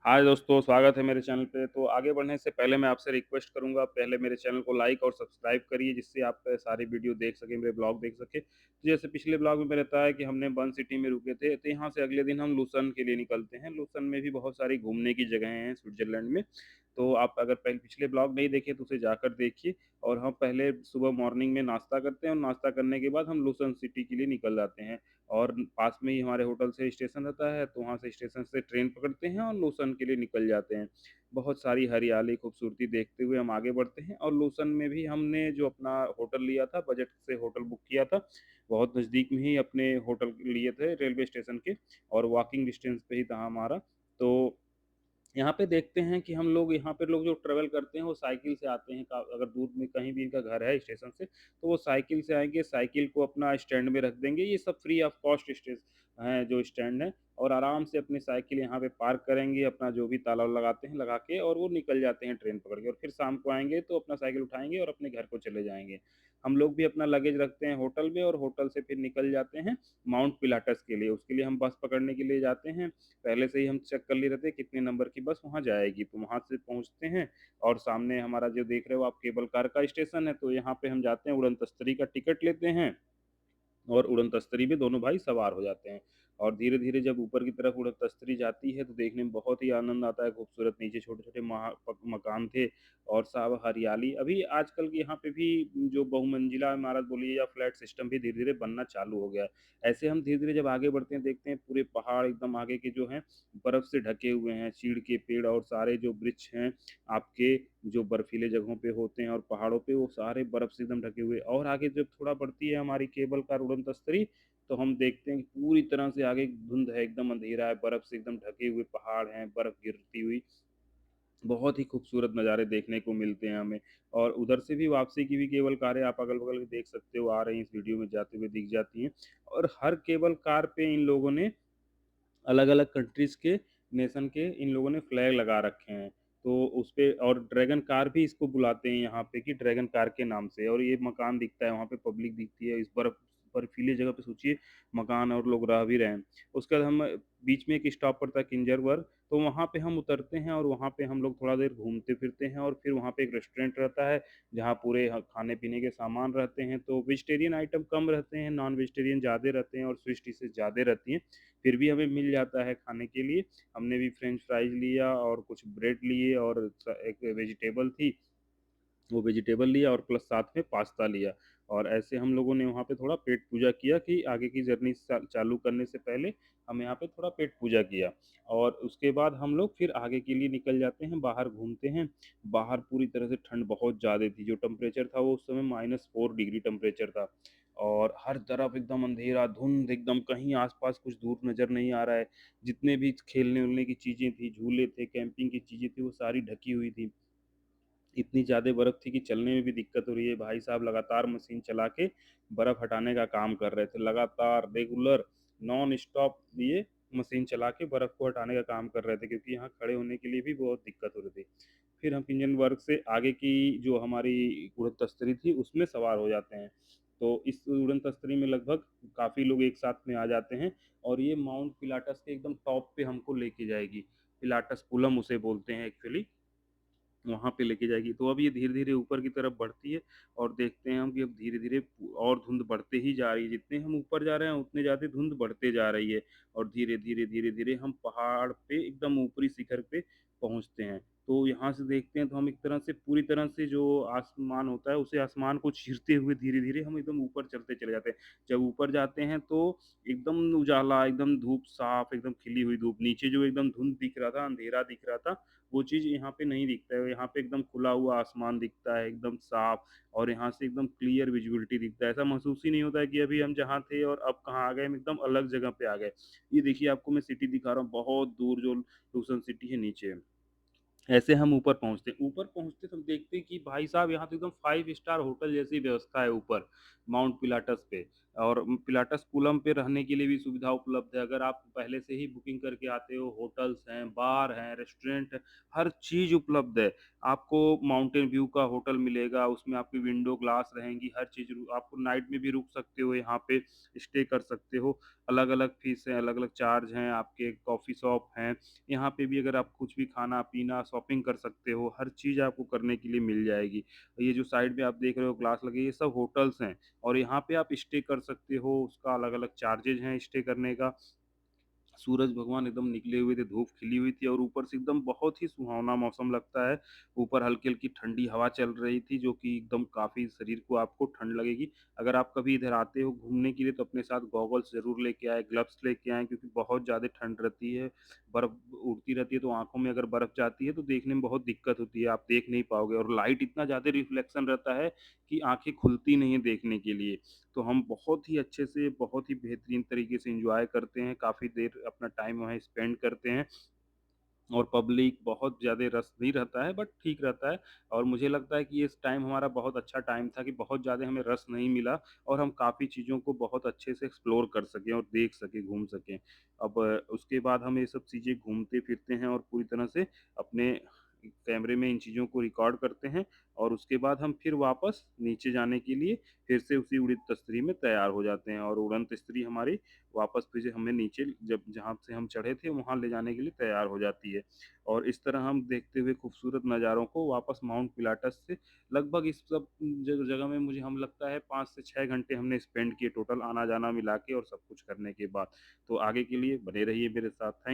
हाय दोस्तों, स्वागत है मेरे चैनल पे। तो आगे बढ़ने से पहले मैं आपसे रिक्वेस्ट करूँगा, पहले मेरे चैनल को लाइक और सब्सक्राइब करिए, जिससे आप सारी वीडियो देख सकें, मेरे ब्लॉग देख सकें। तो जैसे पिछले ब्लॉग में मैंने बताया कि हमने बर्न सिटी में रुके थे, तो यहाँ से अगले दिन हम लुसन के लिए निकलते हैं। लुसन में भी बहुत सारी घूमने की जगहें हैं स्विट्ज़रलैंड में। तो आप अगर पिछले ब्लॉग नहीं देखे तो उसे जाकर देखिए। और हम पहले सुबह मॉर्निंग में नाश्ता करते हैं और नाश्ता करने के बाद हम लुसन सिटी के लिए निकल जाते हैं। और पास में ही हमारे होटल से स्टेशन रहता है, तो वहाँ से स्टेशन से ट्रेन पकड़ते हैं और लोसन के लिए निकल जाते हैं। बहुत सारी हरियाली, खूबसूरती देखते हुए हम आगे बढ़ते हैं और लोसन में भी हमने जो अपना होटल लिया था, बजट से होटल बुक किया था, बहुत नज़दीक में ही अपने होटल लिए थे रेलवे स्टेशन के, और वॉकिंग डिस्टेंस पे ही था हमारा। तो यहाँ पे देखते हैं कि हम लोग यहाँ पे लोग जो ट्रैवल करते हैं वो साइकिल से आते हैं। अगर दूर में कहीं भी इनका घर है स्टेशन से, तो वो साइकिल से आएँगे, साइकिल को अपना स्टैंड में रख देंगे। ये सब फ्री ऑफ कॉस्ट हैं जो स्टैंड है, और आराम से अपनी साइकिल यहाँ पे पार्क करेंगे, अपना जो भी ताला लगाते हैं लगा के, और वो निकल जाते हैं ट्रेन पकड़ के, और फिर शाम को आएँगे तो अपना साइकिल उठाएँगे और अपने घर को चले जाएँगे। हम लोग भी अपना लगेज रखते हैं होटल में, और होटल से फिर निकल जाते हैं माउंट पिलाटस के लिए। उसके लिए हम बस पकड़ने के लिए जाते हैं। पहले से ही हम चेक कर लिए रहते हैं कितने नंबर की बस वहाँ जाएगी, तो वहाँ से पहुँचते हैं। और सामने हमारा जो देख रहे हो आप केबल कार का स्टेशन है, तो यहाँ पे हम जाते हैं, उड़न तख्तरी का टिकट लेते हैं और उड़न तख्तरी में दोनों भाई सवार हो जाते हैं। और धीरे-धीरे जब ऊपर की तरफ उड़न तख्तरी जाती है, तो देखने में बहुत ही आनंद आता है, खूबसूरत नीचे छोटे-छोटे मकान थे और सब हरियाली। अभी आजकल के यहाँ पे भी जो बहुमंजिला इमारत बोलिए या फ्लैट सिस्टम भी धीरे-धीरे बनना चालू हो गया है। ऐसे हम धीरे-धीरे जब आगे बढ़ते हैं, देखते हैं पूरे पहाड़ एकदम आगे के जो हैं, बर्फ़ से ढके हुए हैं, चीड़ के पेड़ और सारे जो वृक्ष हैं, आपके जो बर्फीले जगहों पे होते हैं और पहाड़ों पे, वो सारे बर्फ से एकदम ढके हुए। और आगे जब थोड़ा बढ़ती है हमारी केबल कार उड़न तस्तरी, तो हम देखते हैं कि पूरी तरह से आगे धुंध है, एकदम अंधेरा है, बर्फ से एकदम ढके हुए पहाड़ हैं, बर्फ गिरती हुई। बहुत ही खूबसूरत नज़ारे देखने को मिलते हैं हमें। और उधर से भी वापसी की भी केबल कारें आप अगल-बगल में देख सकते हो, आ रही हैं, इस वीडियो में जाते हुए दिख जाती हैं। और हर केबल कार पे इन लोगों ने अलग-अलग कंट्रीज़ के, नेशन के इन लोगों ने फ्लैग लगा रखे हैं। तो उसपे, और ड्रैगन कार भी इसको बुलाते हैं यहाँ पे कि ड्रैगन कार के नाम से। और ये मकान दिखता है, वहाँ पे पब्लिक दिखती है, इस बर्फीली जगह पे सोचिए मकान और लोग रह भी रहे हैं। उसके बाद हम बीच में एक स्टॉप पड़ता है किंजरबर्ग, तो वहाँ पे हम उतरते हैं और वहाँ पे हम लोग थोड़ा देर घूमते-फिरते हैं, और फिर वहाँ पे एक रेस्टोरेंट रहता है, जहाँ पूरे खाने-पीने के सामान रहते हैं। तो वेजिटेरियन आइटम कम रहते हैं, नॉन वेजिटेरियन ज़्यादा रहते हैं और स्विस डिशेज़ ज़्यादा रहती हैं। फिर भी हमें मिल जाता है खाने के लिए। हमने भी फ्रेंच फ्राइज़ लिया और कुछ ब्रेड लिए, और एक वेजिटेबल थी, वो वेजिटेबल लिया और प्लस साथ में पास्ता लिया। और ऐसे हम लोगों ने वहाँ पे थोड़ा पेट पूजा किया कि आगे की जर्नी चालू करने से पहले हम यहाँ पे थोड़ा पेट पूजा किया। और उसके बाद हम लोग फिर आगे के लिए निकल जाते हैं, बाहर घूमते हैं। बाहर पूरी तरह से ठंड बहुत ज़्यादा थी, जो टेम्परेचर था वो उस समय -4 डिग्री टेम्परेचर था। और हर तरफ एकदम अंधेरा, धुंध एकदम, कहीं आस-पास कुछ दूर नज़र नहीं आ रहा है। जितने भी खेलने-वेलने की चीज़ें थी, झूले थे, कैंपिंग की चीज़ें थी, वो सारी ढकी हुई थी। इतनी ज़्यादा बर्फ़ थी कि चलने में भी दिक्कत हो रही है। भाई साहब लगातार मशीन चला के बर्फ़ हटाने का काम कर रहे थे। लगातार रेगुलर नॉन स्टॉप ये मशीन चला के बर्फ़ को हटाने का काम कर रहे थे, क्योंकि यहाँ खड़े होने के लिए भी बहुत दिक्कत हो रही थी। फिर हम पिंजनबर्ग से आगे की जो हमारी उड़न तस्तरी थी उसमें सवार हो जाते हैं। तो इस उड़न तस्तरी में लगभग काफ़ी लोग एक साथ में आ जाते हैं, और ये माउंट पिलाटस के एकदम टॉप पे हमको लेके जाएगी। पिलाटस पुलम उसे बोलते हैं एक्चुअली। वहाँ पे लेके जाएगी। तो अब ये धीरे-धीरे ऊपर की तरफ बढ़ती है, और देखते हैं हम कि अब धीरे-धीरे और धुंध बढ़ते ही जा रही है। जितने हम ऊपर जा रहे हैं उतने ज़्यादा धुंध बढ़ते जा रही है, और धीरे-धीरे, धीरे-धीरे हम पहाड़ पे एकदम ऊपरी शिखर पे पहुँचते हैं। तो यहाँ से देखते हैं तो हम एक तरह से पूरी तरह से जो आसमान होता है, उसे आसमान को चीरते हुए धीरे-धीरे हम एकदम ऊपर चलते चले जाते हैं। जब ऊपर जाते हैं तो एकदम उजाला, एकदम धूप साफ, एकदम खिली हुई धूप। नीचे जो एकदम धुंध दिख रहा था, अंधेरा दिख रहा था, वो चीज़ यहाँ पे नहीं दिखता है। यहाँ पे एकदम खुला हुआ आसमान दिखता है, एकदम साफ, और यहाँ से एकदम क्लियर विज़िबिलिटी दिखता है। ऐसा महसूस ही नहीं होता है कि अभी हम जहाँ थे और अब कहाँ आ गए, हम एकदम अलग जगह पे आ गए। ये देखिए, आपको मैं सिटी दिखा रहा हूँ, बहुत दूर जो लूसन सिटी है नीचे। ऐसे हम ऊपर पहुँचते हैं। ऊपर पहुँचते तो हम देखते हैं कि भाई साहब, यहाँ तो एकदम 5 स्टार होटल जैसी व्यवस्था है ऊपर, माउंट पिलाटस पे। और पिलाटस कूलम पे रहने के लिए भी सुविधा उपलब्ध है। अगर आप पहले से ही बुकिंग करके आते हो, होटल्स हैं, बार हैं, रेस्टोरेंट है, हर चीज़ उपलब्ध है। आपको माउंटेन व्यू का होटल मिलेगा, उसमें आपकी विंडो ग्लास रहेंगी, हर चीज़ आपको नाइट में भी रुक सकते हो यहाँ पे, स्टे कर सकते हो। अलग-अलग फ़ीस हैं, अलग-अलग चार्ज हैं, आपके कॉफ़ी शॉप हैं। यहाँ पे भी अगर आप कुछ भी खाना-पीना, शॉपिंग कर सकते हो, हर चीज़ आपको करने के लिए मिल जाएगी। ये जो साइड में आप देख रहे हो ग्लास लगे, ये सब होटल्स हैं और यहाँ पे आप स्टे कर सकते हो, उसका अलग-अलग चार्जेज़ हैं स्टे करने का। सूरज भगवान एकदम निकले हुए थे, धूप खिली हुई थी और ऊपर से एकदम बहुत ही सुहावना मौसम लगता है। ऊपर हल्की-हल्की ठंडी हवा चल रही थी जो कि एकदम काफ़ी शरीर को आपको ठंड लगेगी। अगर आप कभी इधर आते हो घूमने के लिए तो अपने साथ गॉगल्स ज़रूर लेके आएँ, ग्लव्स लेके आएँ क्योंकि बहुत ज़्यादा ठंड रहती है। बर्फ़ उड़ती रहती है तो आँखों में अगर बर्फ़ जाती है तो देखने में बहुत दिक्कत होती है, आप देख नहीं पाओगे और लाइट इतना ज़्यादा रिफ्लेक्शन रहता है कि आँखें खुलती नहीं हैं देखने के लिए। तो हम बहुत ही अच्छे से, बहुत ही बेहतरीन तरीके से एन्जॉय करते हैं, काफ़ी देर अपना टाइम वहाँ स्पेंड करते हैं और पब्लिक बहुत ज़्यादा रश नहीं रहता है बट ठीक रहता है और मुझे लगता है कि इस टाइम हमारा बहुत अच्छा टाइम था कि बहुत ज़्यादा हमें रश नहीं मिला और हम काफ़ी चीज़ों को बहुत अच्छे से एक्सप्लोर कर सकें और देख सकें, घूम सकें। अब उसके बाद हम ये सब चीज़ें घूमते-फिरते हैं और पूरी तरह से अपने कैमरे में इन चीज़ों को रिकॉर्ड करते हैं और उसके बाद हम फिर वापस नीचे जाने के लिए फिर से उसी उड़िद तस्तरी में तैयार हो जाते हैं और उड़न तस्तरी हमारी वापस फिर से हमें नीचे जब जहाँ से हम चढ़े थे वहाँ ले जाने के लिए तैयार हो जाती है। और इस तरह हम देखते हुए खूबसूरत नज़ारों को वापस माउंट पिलाटस से लगभग इस सब जगह में मुझे हम लगता है 5 से 6 घंटे हमने स्पेंड किए टोटल आना-जाना मिला के और सब कुछ करने के बाद। तो आगे के लिए बने रहिए मेरे साथ। थैंक